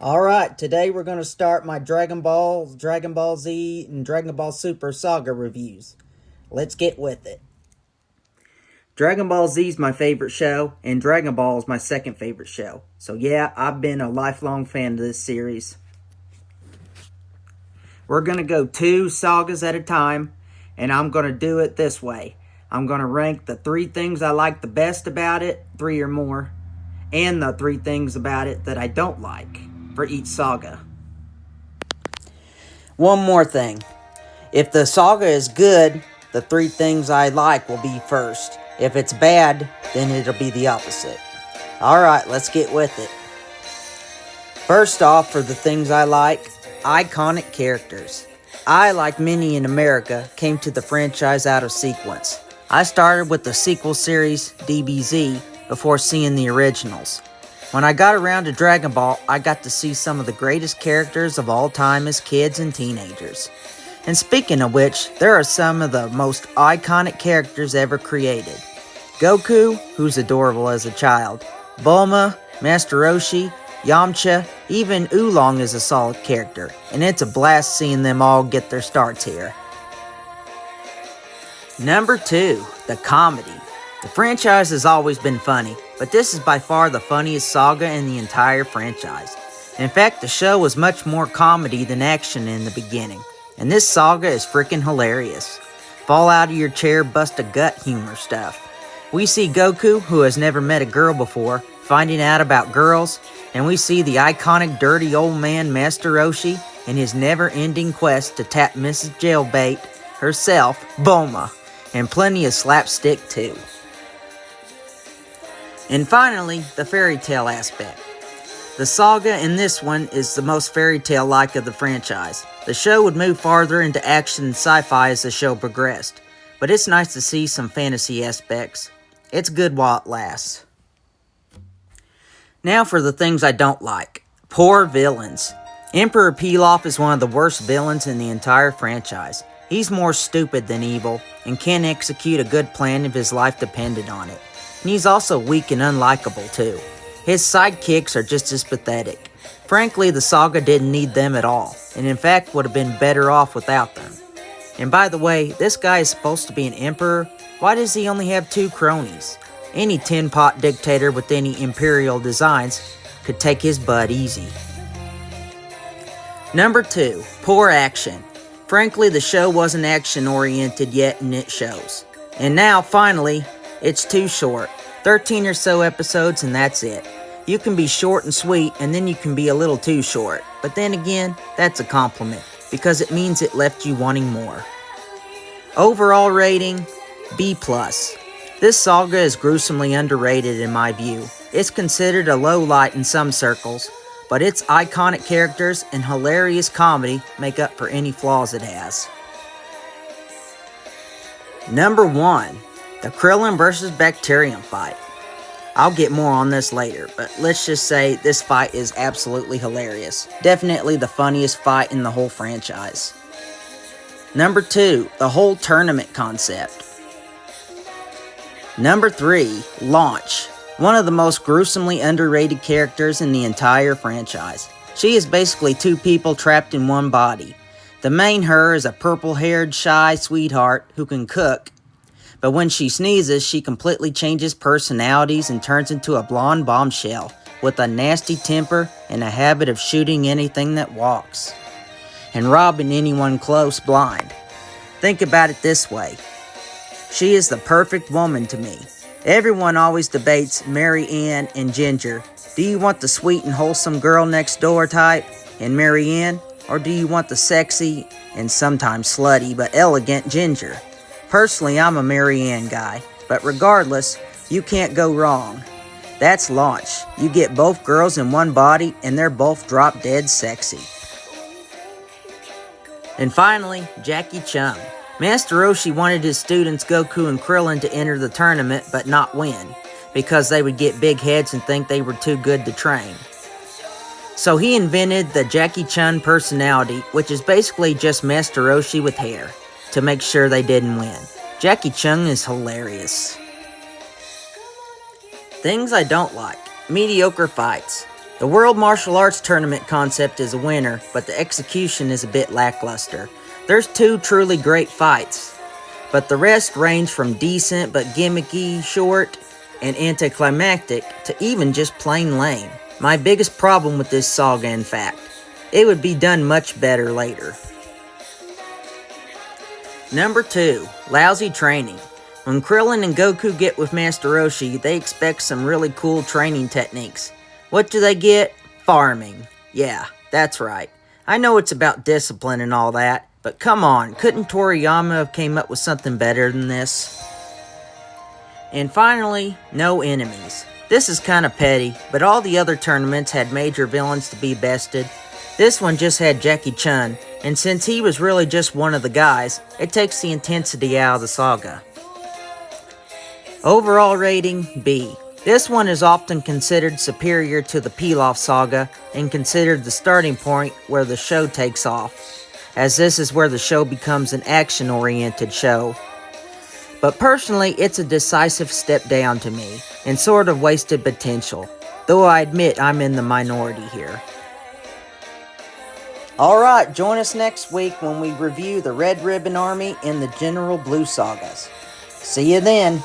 Alright, today we're going to start my Dragon Ball, Dragon Ball Z, and Dragon Ball Super Saga reviews. Let's get with it. Dragon Ball Z is my favorite show, and Dragon Ball is my second favorite show. So yeah, I've been a lifelong fan of this series. We're going to go 2 sagas at a time, and I'm going to do it this way. I'm going to rank the 3 things I like the best about it, 3 or more, and the 3 things about it that I don't like for each saga. One more thing. If the saga is good, the 3 things I like will be first. If it's bad, then it'll be the opposite. Alright, let's get with it. First off, for the things I like, iconic characters. I, like many in America, came to the franchise out of sequence. I started with the sequel series, DBZ, before seeing the originals. When I got around to Dragon Ball, I got to see some of the greatest characters of all time as kids and teenagers. And speaking of which, there are some of the most iconic characters ever created. Goku, who's adorable as a child. Bulma, Master Roshi, Yamcha, even Oolong is a solid character, and it's a blast seeing them all get their starts here. Number 2, the comedy. The franchise has always been funny, but this is by far the funniest saga in the entire franchise. In fact, the show was much more comedy than action in the beginning, and this saga is freaking hilarious. Fall out of your chair, bust a gut humor stuff. We see Goku, who has never met a girl before, finding out about girls, and we see the iconic dirty old man Master Roshi in his never-ending quest to tap Mrs. Jailbait herself, Bulma, and plenty of slapstick too. And finally, the fairy tale aspect. The saga in this one is the most fairy tale-like of the franchise. The show would move farther into action and sci-fi as the show progressed, but it's nice to see some fantasy aspects. It's good while it lasts. Now for the things I don't like. Poor villains. Emperor Pilaf is one of the worst villains in the entire franchise. He's more stupid than evil, and can't execute a good plan if his life depended on it. And he's also weak and unlikable too. His sidekicks are just as pathetic. Frankly, the saga didn't need them at all, and in fact would have been better off without them. And by the way, this guy is supposed to be an emperor. Why does he only have 2 cronies? Any tin-pot dictator with any imperial designs could take his butt easy. Number 2, poor action. Frankly, the show wasn't action-oriented yet, and it shows. And now, finally, it's too short. 13 or so episodes and that's it. You can be short and sweet, and then you can be a little too short. But then again, that's a compliment, because it means it left you wanting more. Overall rating, B+. This saga is gruesomely underrated in my view. It's considered a low light in some circles, but its iconic characters and hilarious comedy make up for any flaws it has. Number 1. The Krillin vs. Bacterium fight. I'll get more on this later, but let's just say this fight is absolutely hilarious. Definitely the funniest fight in the whole franchise. Number 2, the whole tournament concept. Number 3, Launch. One of the most gruesomely underrated characters in the entire franchise. She is basically 2 people trapped in one body. The main her is a purple-haired, shy sweetheart who can cook, but when she sneezes, she completely changes personalities and turns into a blonde bombshell with a nasty temper and a habit of shooting anything that walks and robbing anyone close blind. Think about it this way. She is the perfect woman to me. Everyone always debates Mary Ann and Ginger. Do you want the sweet and wholesome girl next door type in Mary Ann, or do you want the sexy and sometimes slutty but elegant Ginger? Personally, I'm a Mary Ann guy, but regardless, you can't go wrong. That's Launch. You get both girls in one body, and they're both drop dead sexy. And finally, Jackie Chun. Master Roshi wanted his students Goku and Krillin to enter the tournament but not win, because they would get big heads and think they were too good to train. So he invented the Jackie Chun personality, which is basically just Master Roshi with hair, to make sure they didn't win. Jackie Chun is hilarious. Things I don't like. Mediocre fights. The World Martial Arts Tournament concept is a winner, but the execution is a bit lackluster. There's 2 truly great fights, but the rest range from decent but gimmicky, short, and anticlimactic to even just plain lame. My biggest problem with this saga, in fact. It would be done much better later. Number 2, lousy training. When Krillin and Goku get with Master Roshi, they expect some really cool training techniques. What do they get? Farming. Yeah, that's right. I know it's about discipline and all that, but come on, couldn't Toriyama have came up with something better than this? And finally, no enemies. This is kinda petty, but all the other tournaments had major villains to be bested. This one just had Jackie Chun, and since he was really just one of the guys, it takes the intensity out of the saga. Overall rating, B. This one is often considered superior to the Pilaf Saga and considered the starting point where the show takes off, as this is where the show becomes an action-oriented show. But personally, it's a decisive step down to me, and sort of wasted potential, though I admit I'm in the minority here. Alright, join us next week when we review the Red Ribbon Army and the General Blue Sagas. See you then!